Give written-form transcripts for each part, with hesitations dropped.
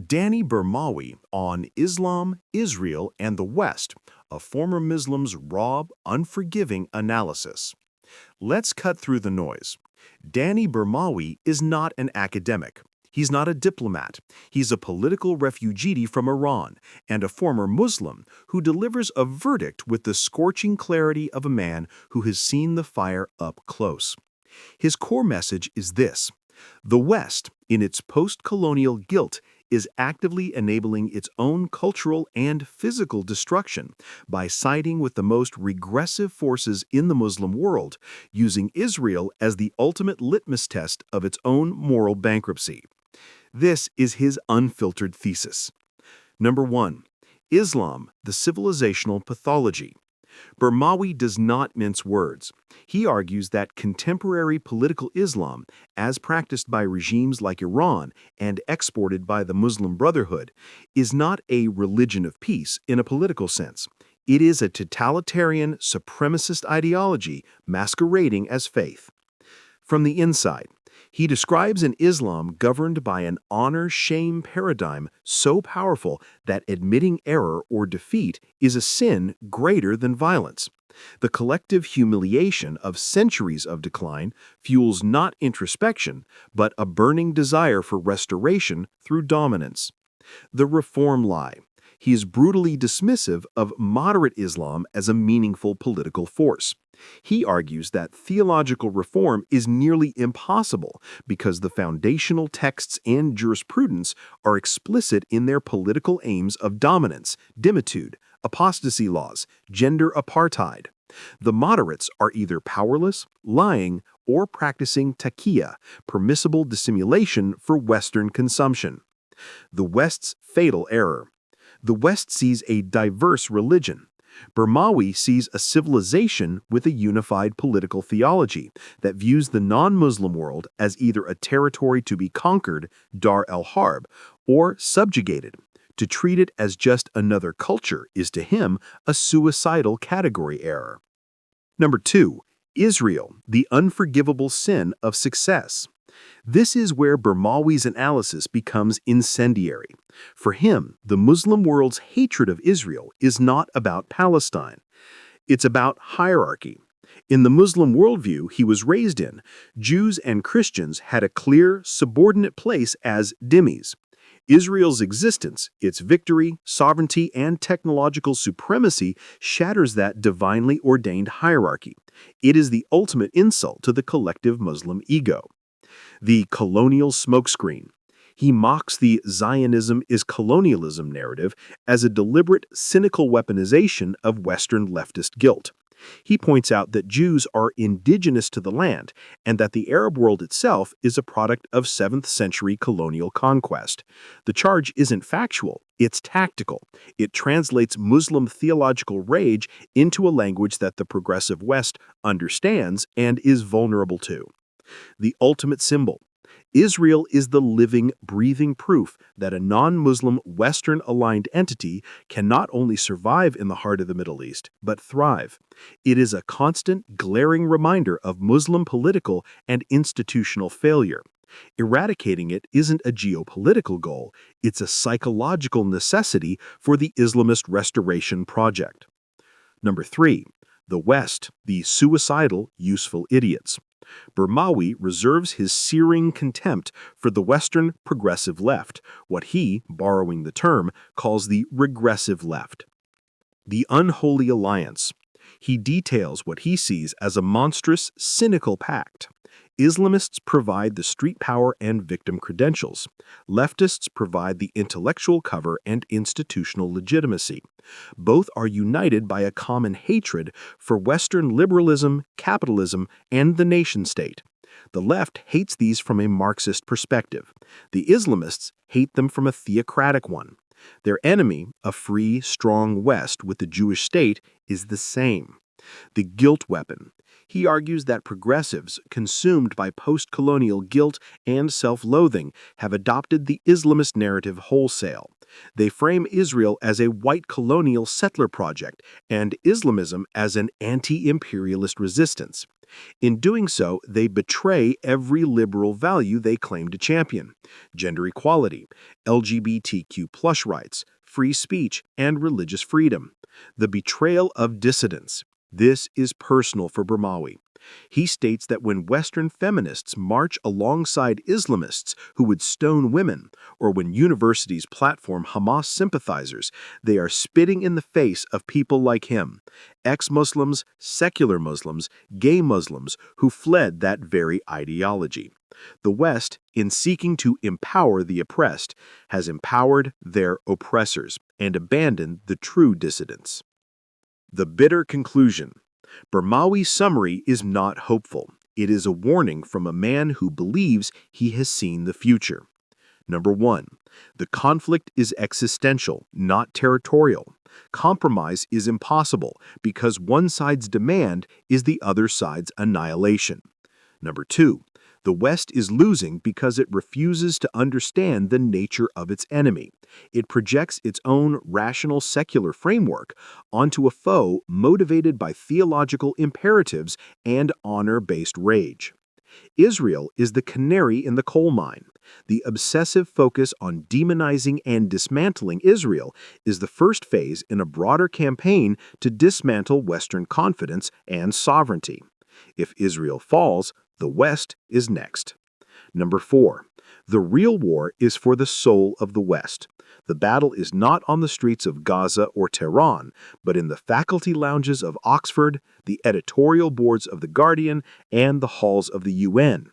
Danny Burmawi on Islam, Israel, and the West, a former Muslim's raw, unforgiving analysis. Let's cut through the noise. Danny Burmawi is not an academic. He's not a diplomat. He's a political refugee from Iran and a former Muslim who delivers a verdict with the scorching clarity of a man who has seen the fire up close. His core message is this: the West, in its post-colonial guilt, is actively enabling its own cultural and physical destruction by siding with the most regressive forces in the Muslim world, using Israel as the ultimate litmus test of its own moral bankruptcy. This is his unfiltered thesis. Number 1. Islam, the civilizational pathology. Burmawi does not mince words. He argues that contemporary political Islam, as practiced by regimes like Iran and exported by the Muslim Brotherhood, is not a religion of peace in a political sense. It is a totalitarian, supremacist ideology masquerading as faith. From the inside, he describes an Islam governed by an honor-shame paradigm so powerful that admitting error or defeat is a sin greater than violence. The collective humiliation of centuries of decline fuels not introspection, but a burning desire for restoration through dominance. The reform lie. He is brutally dismissive of moderate Islam as a meaningful political force. He argues that theological reform is nearly impossible because the foundational texts and jurisprudence are explicit in their political aims of dominance, dimitude, apostasy laws, gender apartheid. The moderates are either powerless, lying, or practicing taqiyya, permissible dissimulation for Western consumption. The West's fatal error. The West sees a diverse religion. Burmawi sees a civilization with a unified political theology that views the non-Muslim world as either a territory to be conquered, Dar el-Harb, or subjugated. To treat it as just another culture is to him a suicidal category error. Number 2. Israel, the unforgivable sin of success. This is where Burmawi's analysis becomes incendiary. For him, the Muslim world's hatred of Israel is not about Palestine. It's about hierarchy. In the Muslim worldview he was raised in, Jews and Christians had a clear, subordinate place as dhimmis. Israel's existence, its victory, sovereignty, and technological supremacy shatters that divinely ordained hierarchy. It is the ultimate insult to the collective Muslim ego. The colonial smokescreen. He mocks the Zionism is colonialism narrative as a deliberate, cynical weaponization of Western leftist guilt. He points out that Jews are indigenous to the land and that the Arab world itself is a product of 7th century colonial conquest. The charge isn't factual, it's tactical. It translates Muslim theological rage into a language that the progressive West understands and is vulnerable to. The ultimate symbol. Israel is the living, breathing proof that a non-Muslim Western-aligned entity can not only survive in the heart of the Middle East, but thrive. It is a constant, glaring reminder of Muslim political and institutional failure. Eradicating it isn't a geopolitical goal, it's a psychological necessity for the Islamist restoration project. Number 3. The West, the suicidal, useful idiots. Burmawi reserves his searing contempt for the Western progressive left, what he, borrowing the term, calls the regressive left. The Unholy Alliance. He details what he sees as a monstrous, cynical pact. Islamists provide the street power and victim credentials. Leftists provide the intellectual cover and institutional legitimacy. Both are united by a common hatred for Western liberalism, capitalism, and the nation-state. The left hates these from a Marxist perspective. The Islamists hate them from a theocratic one. Their enemy, a free, strong West with the Jewish state, is the same. The guilt weapon. He argues that progressives, consumed by post-colonial guilt and self-loathing, have adopted the Islamist narrative wholesale. They frame Israel as a white colonial settler project and Islamism as an anti-imperialist resistance. In doing so, they betray every liberal value they claim to champion: gender equality, LGBTQ+ rights, free speech, and religious freedom. The betrayal of dissidents. This is personal for Burmawi. He states that when Western feminists march alongside Islamists who would stone women, or when universities platform Hamas sympathizers, they are spitting in the face of people like him, ex-Muslims, secular Muslims, gay Muslims who fled that very ideology. The West, in seeking to empower the oppressed, has empowered their oppressors and abandoned the true dissidents. The bitter conclusion. Burmawi's summary is not hopeful. It is a warning from a man who believes he has seen the future. Number 1. The conflict is existential, not territorial. Compromise is impossible because one side's demand is the other side's annihilation. Number 2. The West is losing because it refuses to understand the nature of its enemy. It projects its own rational secular framework onto a foe motivated by theological imperatives and honor-based rage. Israel is the canary in the coal mine. The obsessive focus on demonizing and dismantling Israel is the first phase in a broader campaign to dismantle Western confidence and sovereignty. If Israel falls, the West is next. Number 4. The real war is for the soul of the West. The battle is not on the streets of Gaza or Tehran, but in the faculty lounges of Oxford, the editorial boards of The Guardian, and the halls of the UN.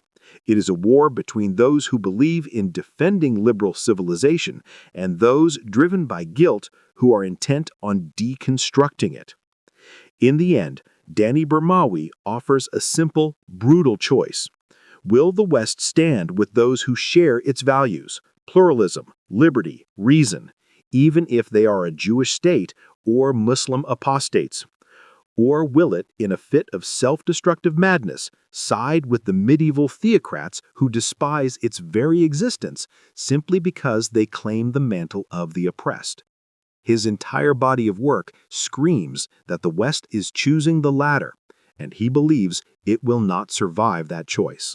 It is a war between those who believe in defending liberal civilization and those driven by guilt who are intent on deconstructing it. In the end, Danny Burmawi offers a simple, brutal choice. Will the West stand with those who share its values, pluralism, liberty, reason, even if they are a Jewish state or Muslim apostates? Or will it, in a fit of self-destructive madness, side with the medieval theocrats who despise its very existence simply because they claim the mantle of the oppressed? His entire body of work screams that the West is choosing the latter, and he believes it will not survive that choice.